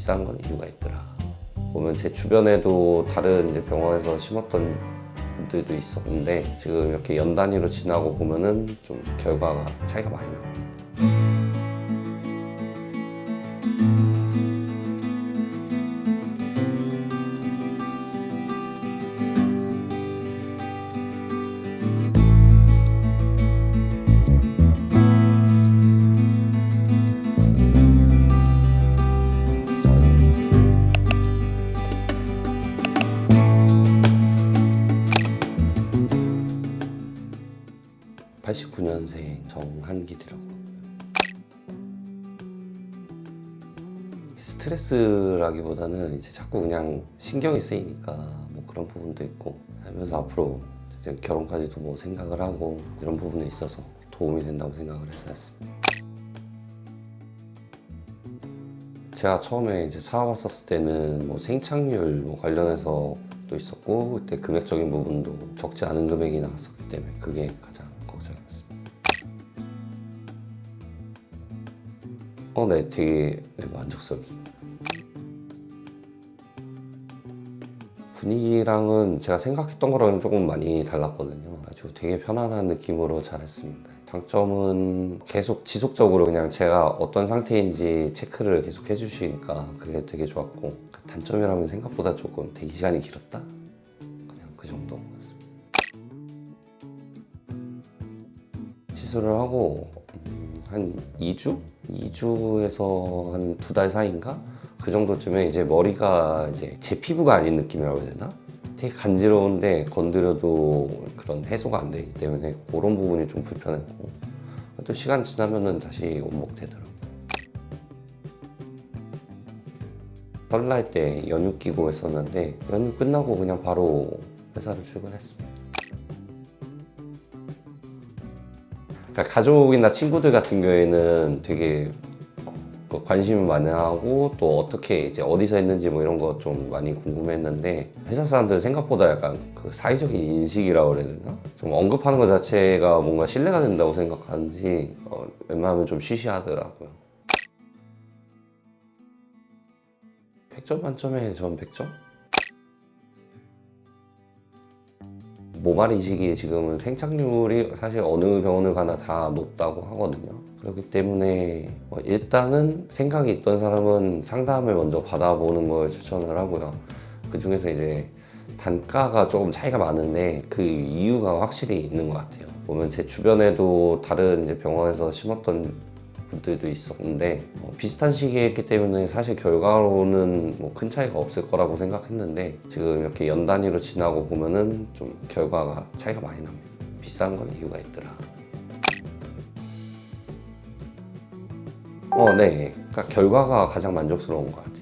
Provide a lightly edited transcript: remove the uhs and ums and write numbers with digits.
비싼 건 이유가 있더라. 보면 제 주변에도 다른 이제 병원에서 심었던 분들도 있었는데 지금 이렇게 연 단위로 지나고 보면은 좀 결과가 차이가 많이 납니다. 89년생 정한길이라고. 스트레스라기보다는 이제 자꾸 그냥 신경이 쓰이니까 뭐 그런 부분도 있고, 살면서 앞으로 이제 결혼까지도 뭐 생각을 하고 이런 부분에 있어서 도움이 된다고 생각을 해서 했습니다. 제가 처음에 이제 사와봤었을 때는 뭐 생착률 뭐 관련해서 또 있었고, 그때 금액적인 부분도 적지 않은 금액이 나왔었기 때문에 그게 가장 걱정이었습니다. 네, 되게 만족스럽습니다. 분위기랑은 제가 생각했던 거랑 조금 많이 달랐거든요. 아주 되게 편안한 느낌으로 잘했습니다. 장점은 계속 지속적으로 그냥 제가 어떤 상태인지 체크를 계속 해주시니까 그게 되게 좋았고, 단점이라면 생각보다 조금 대기 시간이 길었다? 그냥 그 정도. 시술을 하고 한 2주? 2주에서 한 2달 사이인가? 그 정도쯤에 이제 머리가 이제 제 피부가 아닌 느낌이라고 해야 되나? 되게 간지러운데 건드려도 그런 해소가 안 되기 때문에 그런 부분이 좀 불편했고, 또 시간 지나면은 다시 원복되더라고요. 설날 때 연휴 끼고 했었는데 연휴 끝나고 그냥 바로 회사를 출근했습니다. 그러니까 가족이나 친구들 같은 경우에는 되게 관심을 많이 하고, 또 어떻게 이제 어디서 했는지 뭐 이런 거 좀 많이 궁금했는데, 회사 사람들은 생각보다 약간 그 사회적인 인식이라고 그래야 되나? 좀 언급하는 것 자체가 뭔가 신뢰가 된다고 생각하는지 웬만하면 좀 쉬쉬하더라고요. 100점 만점에 전 100점? 모발 이식이 지금은 생착률이 사실 어느 병원을 가나 다 높다고 하거든요. 그렇기 때문에 일단은 생각이 있던 사람은 상담을 먼저 받아보는 걸 추천을 하고요. 그 중에서 이제 단가가 조금 차이가 많은데 그 이유가 확실히 있는 것 같아요. 보면 제 주변에도 다른 이제 병원에서 심었던 분들도 있었는데 비슷한 시기에 했기 때문에 사실 결과로는 뭐 큰 차이가 없을 거라고 생각했는데, 지금 이렇게 연 단위로 지나고 보면은 좀 결과가 차이가 많이 납니다. 비싼 건 이유가 있더라. 네. 그러니까 결과가 가장 만족스러운 것 같아요.